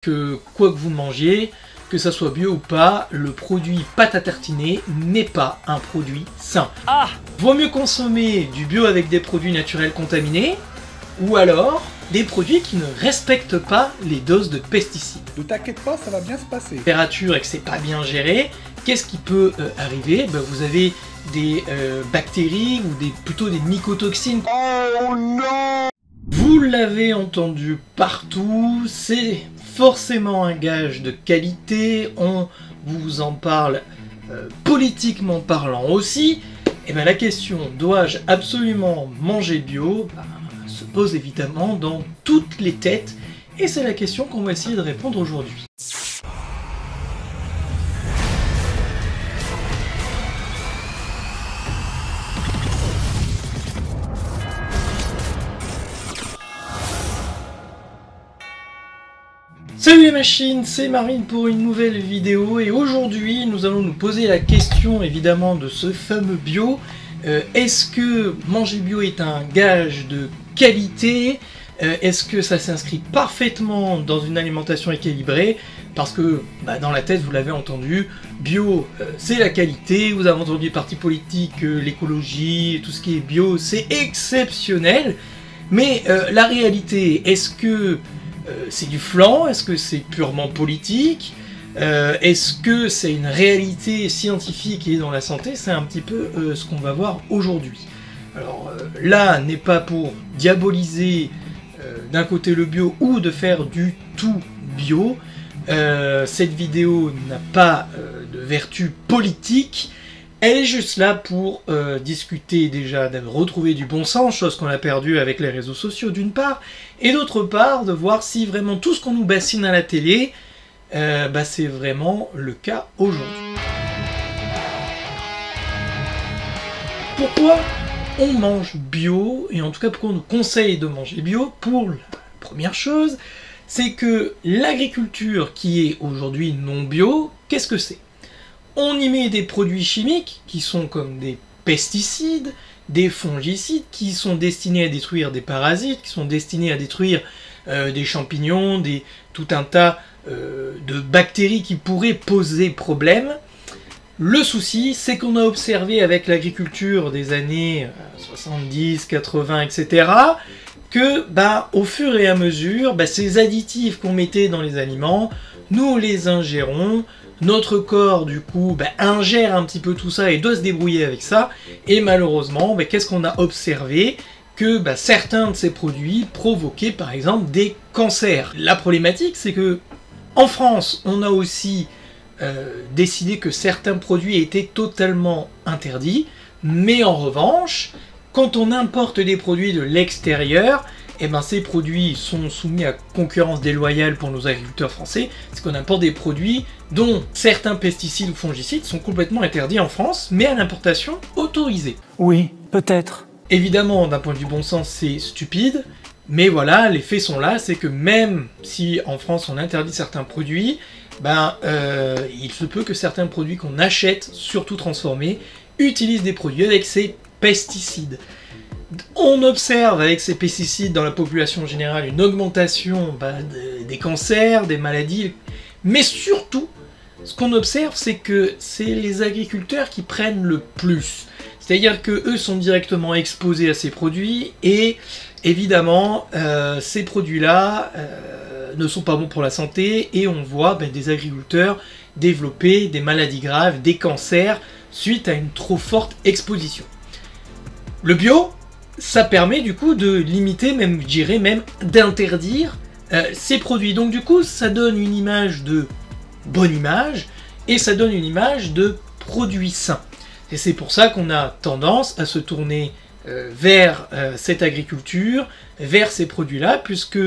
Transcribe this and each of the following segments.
que quoi que vous mangiez, que ça soit bio ou pas, le produit pâte à tartiner n'est pas un produit sain. Vaut mieux consommer du bio avec des produits naturels contaminés, ou alors des produits qui ne respectent pas les doses de pesticides. Ne t'inquiète pas, ça va bien se passer. Température et que c'est pas bien géré, qu'est-ce qui peut arriver? Vous avez des bactéries ou plutôt des mycotoxines. Oh non! Vous l'avez entendu partout, c'est forcément un gage de qualité, on vous en parle politiquement parlant aussi. Et bien la question, dois-je absolument manger bio, se pose évidemment dans toutes les têtes, et c'est la question qu'on va essayer de répondre aujourd'hui. Salut les machines, c'est Marine pour une nouvelle vidéo et aujourd'hui nous allons nous poser la question évidemment de ce fameux bio. Est-ce que manger bio est un gage de qualité? Est-ce que ça s'inscrit parfaitement dans une alimentation équilibrée? Parce que dans la tête vous l'avez entendu, bio c'est la qualité, vous avez entendu les partis politiques, l'écologie, tout ce qui est bio c'est exceptionnel. Mais la réalité, est-ce que c'est du flan? Est-ce que c'est purement politique? Est-ce que c'est une réalité scientifique et dans la santé? C'est un petit peu ce qu'on va voir aujourd'hui. Alors là, n'est pas pour diaboliser d'un côté le bio ou de faire du tout bio. Cette vidéo n'a pas de vertu politique. Elle est juste là pour discuter déjà, de retrouver du bon sens, chose qu'on a perdu avec les réseaux sociaux d'une part, et d'autre part de voir si vraiment tout ce qu'on nous bassine à la télé, c'est vraiment le cas aujourd'hui. Pourquoi on mange bio, et en tout cas pourquoi on nous conseille de manger bio? Pour la première chose, c'est que l'agriculture qui est aujourd'hui non bio, qu'est-ce que c'est? On y met des produits chimiques qui sont comme des pesticides, des fongicides qui sont destinés à détruire des parasites, qui sont destinés à détruire des champignons, tout un tas de bactéries qui pourraient poser problème. Le souci, c'est qu'on a observé avec l'agriculture des années 70, 80, etc., que au fur et à mesure, ces additifs qu'on mettait dans les aliments, nous les ingérons. Notre corps, du coup, ingère un petit peu tout ça et doit se débrouiller avec ça. Et malheureusement, qu'est-ce qu'on a observé? Que certains de ces produits provoquaient, par exemple, des cancers. La problématique, c'est que en France, on a aussi décidé que certains produits étaient totalement interdits. Mais en revanche, quand on importe des produits de l'extérieur, ces produits sont soumis à concurrence déloyale pour nos agriculteurs français, c'est qu'on importe des produits dont certains pesticides ou fongicides sont complètement interdits en France, mais à l'importation autorisée. Oui, peut-être. Évidemment, d'un point de vue bon sens, c'est stupide, mais voilà, les faits sont là, c'est que même si en France on interdit certains produits, il se peut que certains produits qu'on achète, surtout transformés, utilisent des produits avec ces pesticides. On observe avec ces pesticides dans la population générale une augmentation des cancers, des maladies, mais surtout, ce qu'on observe, c'est que c'est les agriculteurs qui prennent le plus. C'est-à-dire qu'eux sont directement exposés à ces produits et évidemment, ces produits-là ne sont pas bons pour la santé et on voit des agriculteurs développer des maladies graves, des cancers, suite à une trop forte exposition. Le bio, ça permet du coup de limiter, même je dirais même d'interdire ces produits. Donc du coup ça donne une image de bonne image et ça donne une image de produits sains. Et c'est pour ça qu'on a tendance à se tourner vers cette agriculture, vers ces produits-là, puisque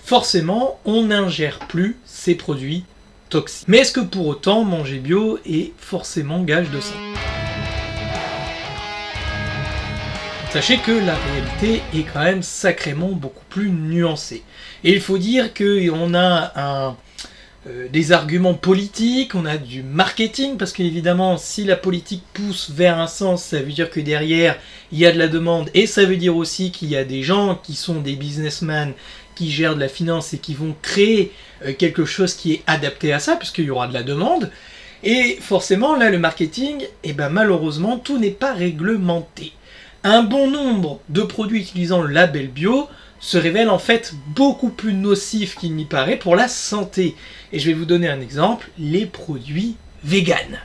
forcément on n'ingère plus ces produits toxiques. Mais est-ce que pour autant manger bio est forcément gage de santé? Sachez que la réalité est quand même sacrément beaucoup plus nuancée. Et il faut dire qu'on a des arguments politiques, on a du marketing, parce qu'évidemment, si la politique pousse vers un sens, ça veut dire que derrière, il y a de la demande, et ça veut dire aussi qu'il y a des gens qui sont des businessmen qui gèrent de la finance et qui vont créer quelque chose qui est adapté à ça, puisqu'il y aura de la demande. Et forcément, là, le marketing, eh ben, malheureusement, tout n'est pas réglementé. Un bon nombre de produits utilisant le label bio se révèlent en fait beaucoup plus nocifs qu'il n'y paraît pour la santé. Et je vais vous donner un exemple, les produits véganes.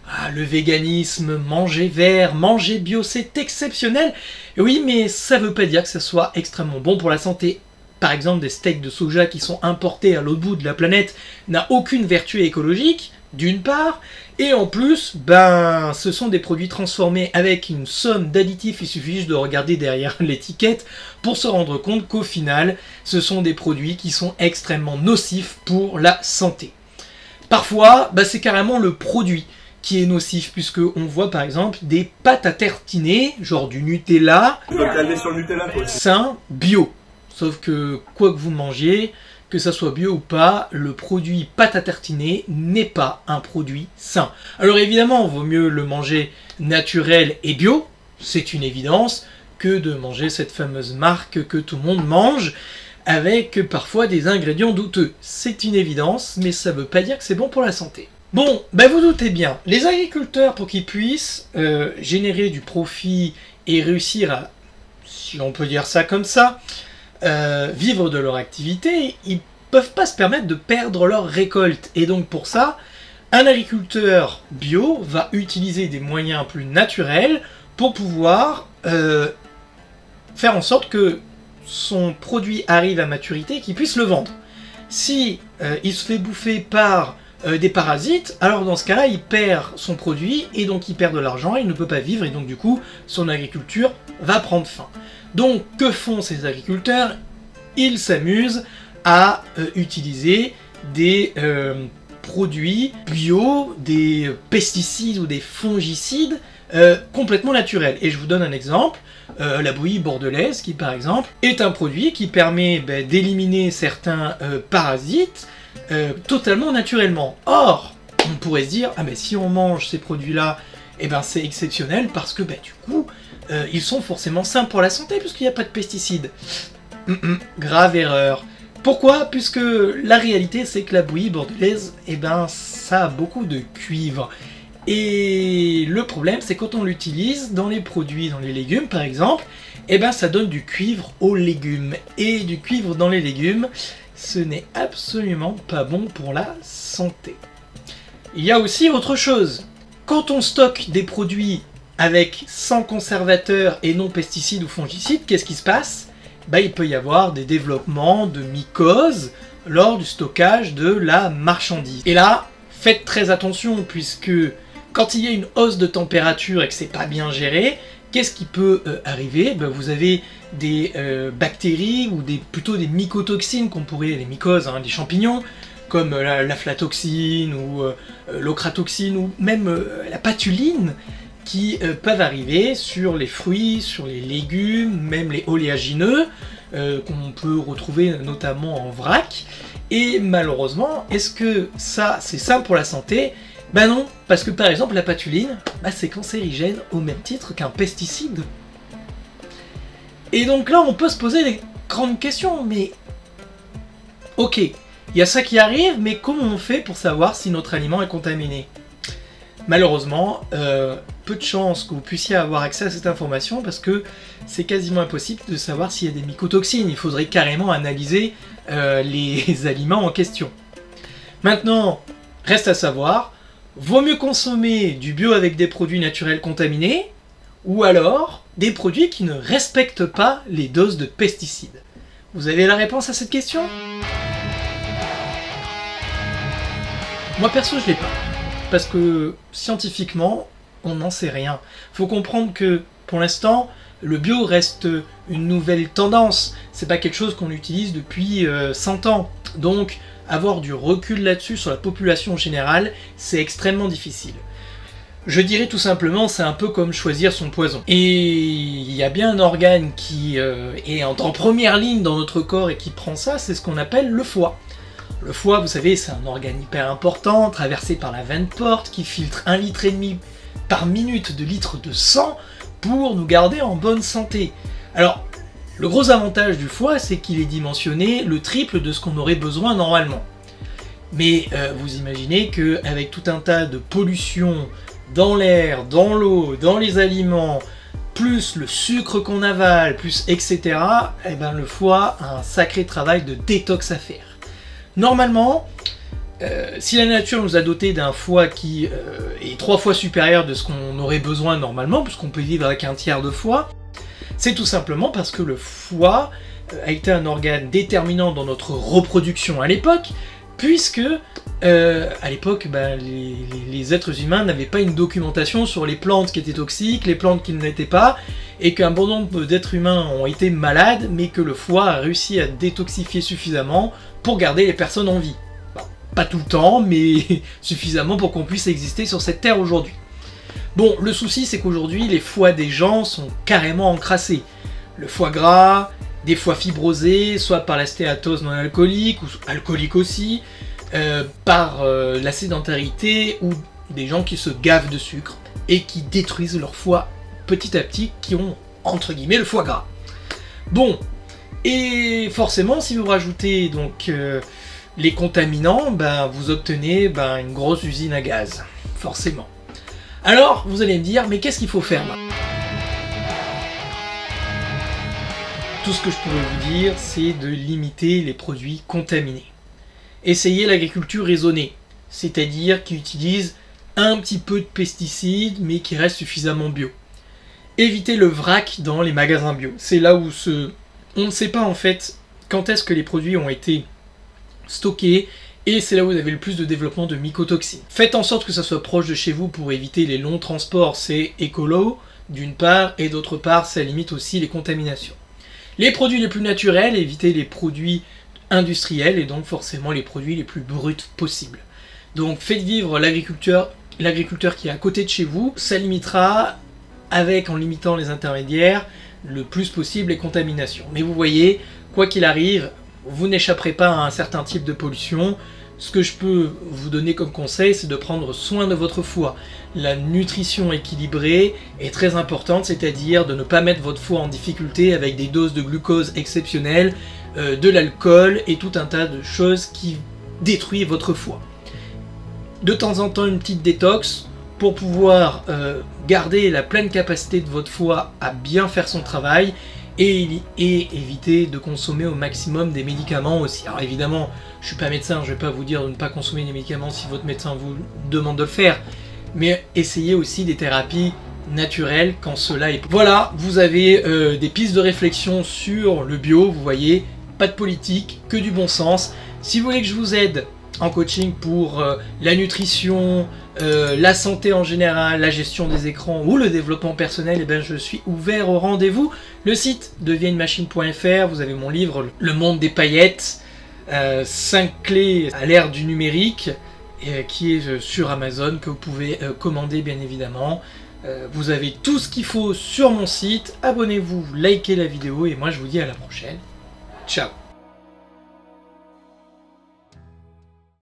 Ah, le véganisme, manger vert, manger bio, c'est exceptionnel. Et oui, mais ça ne veut pas dire que ça soit extrêmement bon pour la santé. Par exemple, des steaks de soja qui sont importés à l'autre bout de la planète n'a aucune vertu écologique, d'une part, et en plus, ben, ce sont des produits transformés avec une somme d'additifs, il suffit juste de regarder derrière l'étiquette pour se rendre compte qu'au final, ce sont des produits qui sont extrêmement nocifs pour la santé. Parfois, ben, c'est carrément le produit qui est nocif, puisque on voit par exemple des pâtes à tartiner, genre du Nutella, sain, bio. Sauf que quoi que vous mangiez, que ça soit bio ou pas, le produit pâte à tartiner n'est pas un produit sain. Alors évidemment, il vaut mieux le manger naturel et bio, c'est une évidence, que de manger cette fameuse marque que tout le monde mange, avec parfois des ingrédients douteux. C'est une évidence, mais ça ne veut pas dire que c'est bon pour la santé. Bon, ben vous doutez bien, les agriculteurs, pour qu'ils puissent générer du profit et réussir à, si on peut dire ça comme ça, vivre de leur activité, ils peuvent pas se permettre de perdre leur récolte. Et donc pour ça, un agriculteur bio va utiliser des moyens plus naturels pour pouvoir faire en sorte que son produit arrive à maturité et qu'il puisse le vendre. Si il se fait bouffer par des parasites, alors dans ce cas-là, il perd son produit et donc il perd de l'argent, il ne peut pas vivre et donc du coup, son agriculture va prendre fin. Donc, que font ces agriculteurs? Ils s'amusent à utiliser des produits bio, des pesticides ou des fongicides complètement naturels. Et je vous donne un exemple, la bouillie bordelaise, qui par exemple est un produit qui permet d'éliminer certains parasites totalement naturellement. Or, on pourrait se dire, ah mais si on mange ces produits-là, eh ben c'est exceptionnel parce que du coup, ils sont forcément sains pour la santé puisqu'il n'y a pas de pesticides. Grave erreur. Pourquoi? Puisque la réalité c'est que la bouillie bordelaise, eh ben ça a beaucoup de cuivre. Et le problème c'est quand on l'utilise dans les produits, dans les légumes par exemple, eh ben ça donne du cuivre aux légumes. Et du cuivre dans les légumes, ce n'est absolument pas bon pour la santé. Il y a aussi autre chose. Quand on stocke des produits avec sans conservateur et non pesticides ou fongicides, qu'est-ce qui se passe? Il peut y avoir des développements de mycoses lors du stockage de la marchandise. Et là, faites très attention, puisque quand il y a une hausse de température et que c'est pas bien géré, qu'est-ce qui peut arriver? Vous avez des bactéries ou plutôt des mycotoxines, qu'on pourrait, les mycoses, des champignons, comme l'aflatoxine ou l'ochratoxine ou même la patuline, qui peuvent arriver sur les fruits, sur les légumes, même les oléagineux, qu'on peut retrouver notamment en vrac. Et malheureusement, est-ce que ça, c'est sain pour la santé? Ben non, parce que par exemple la patuline, c'est cancérigène au même titre qu'un pesticide. Et donc là, on peut se poser des grandes questions, mais ok, il y a ça qui arrive, mais comment on fait pour savoir si notre aliment est contaminé? Malheureusement, peu de chances que vous puissiez avoir accès à cette information parce que c'est quasiment impossible de savoir s'il y a des mycotoxines. Il faudrait carrément analyser les aliments en question. Maintenant, reste à savoir, vaut mieux consommer du bio avec des produits naturels contaminés ou alors des produits qui ne respectent pas les doses de pesticides. Vous avez la réponse à cette question? Moi perso, je l'ai pas. Parce que scientifiquement, on n'en sait rien. Faut comprendre que pour l'instant, le bio reste une nouvelle tendance. C'est pas quelque chose qu'on utilise depuis 100 ans. Donc, avoir du recul là-dessus sur la population générale, c'est extrêmement difficile. Je dirais tout simplement, c'est un peu comme choisir son poison. Et il y a bien un organe qui est en première ligne dans notre corps et qui prend ça, c'est ce qu'on appelle le foie. Le foie, vous savez, c'est un organe hyper important, traversé par la veine porte, qui filtre 1,5 litre par minute de litres de sang pour nous garder en bonne santé. Alors, Le gros avantage du foie, c'est qu'il est dimensionné le triple de ce qu'on aurait besoin normalement. Mais vous imaginez qu'avec tout un tas de pollution dans l'air, dans l'eau, dans les aliments, plus le sucre qu'on avale, plus etc., eh ben le foie a un sacré travail de détox à faire. Normalement, si la nature nous a doté d'un foie qui est 3 fois supérieur de ce qu'on aurait besoin normalement, puisqu'on peut vivre avec un tiers de foie, c'est tout simplement parce que le foie a été un organe déterminant dans notre reproduction à l'époque, puisque à l'époque, les êtres humains n'avaient pas une documentation sur les plantes qui étaient toxiques, les plantes qui ne l'étaient pas, et qu'un bon nombre d'êtres humains ont été malades, mais que le foie a réussi à détoxifier suffisamment pour garder les personnes en vie. Bon, pas tout le temps, mais suffisamment pour qu'on puisse exister sur cette terre aujourd'hui. Bon, le souci c'est qu'aujourd'hui, les foies des gens sont carrément encrassés. Le foie gras, des foies fibrosés, soit par la stéatose non alcoolique, ou alcoolique aussi, par la sédentarité, ou des gens qui se gavent de sucre, et qui détruisent leur foie petit à petit, qui ont, entre guillemets, le foie gras. Bon, et forcément, si vous rajoutez donc les contaminants, vous obtenez une grosse usine à gaz, forcément. Alors, vous allez me dire, mais qu'est-ce qu'il faut faire là ? Tout ce que je pourrais vous dire, c'est de limiter les produits contaminés. Essayez l'agriculture raisonnée, c'est-à-dire qui utilise un petit peu de pesticides, mais qui reste suffisamment bio. Évitez le vrac dans les magasins bio. C'est là où on ne sait pas en fait quand est-ce que les produits ont été stockés, et c'est là où vous avez le plus de développement de mycotoxines. Faites en sorte que ça soit proche de chez vous pour éviter les longs transports, c'est écolo d'une part, et d'autre part ça limite aussi les contaminations. Les produits les plus naturels, évitez les produits industriels et donc forcément les produits les plus bruts possibles. Donc faites vivre l'agriculteur qui est à côté de chez vous, ça limitera, en limitant les intermédiaires, le plus possible les contaminations. Mais vous voyez, quoi qu'il arrive, vous n'échapperez pas à un certain type de pollution. Ce que je peux vous donner comme conseil, c'est de prendre soin de votre foie. La nutrition équilibrée est très importante, c'est-à-dire de ne pas mettre votre foie en difficulté avec des doses de glucose exceptionnelles, de l'alcool et tout un tas de choses qui détruisent votre foie. De temps en temps, une petite détox pour pouvoir garder la pleine capacité de votre foie à bien faire son travail, et éviter de consommer au maximum des médicaments aussi. Alors évidemment, je suis pas médecin, je vais pas vous dire de ne pas consommer des médicaments si votre médecin vous demande de le faire, mais essayez aussi des thérapies naturelles quand cela est... Voilà, vous avez des pistes de réflexion sur le bio, vous voyez, pas de politique, que du bon sens. Si vous voulez que je vous aide en coaching pour la nutrition, la santé en général, la gestion des écrans ou le développement personnel, je suis ouvert au rendez-vous. Le site deviennemachine.fr, vous avez mon livre Le monde des paillettes, 5 clés à l'ère du numérique, qui est sur Amazon, que vous pouvez commander bien évidemment. Vous avez tout ce qu'il faut sur mon site, abonnez-vous, likez la vidéo et moi je vous dis à la prochaine. Ciao.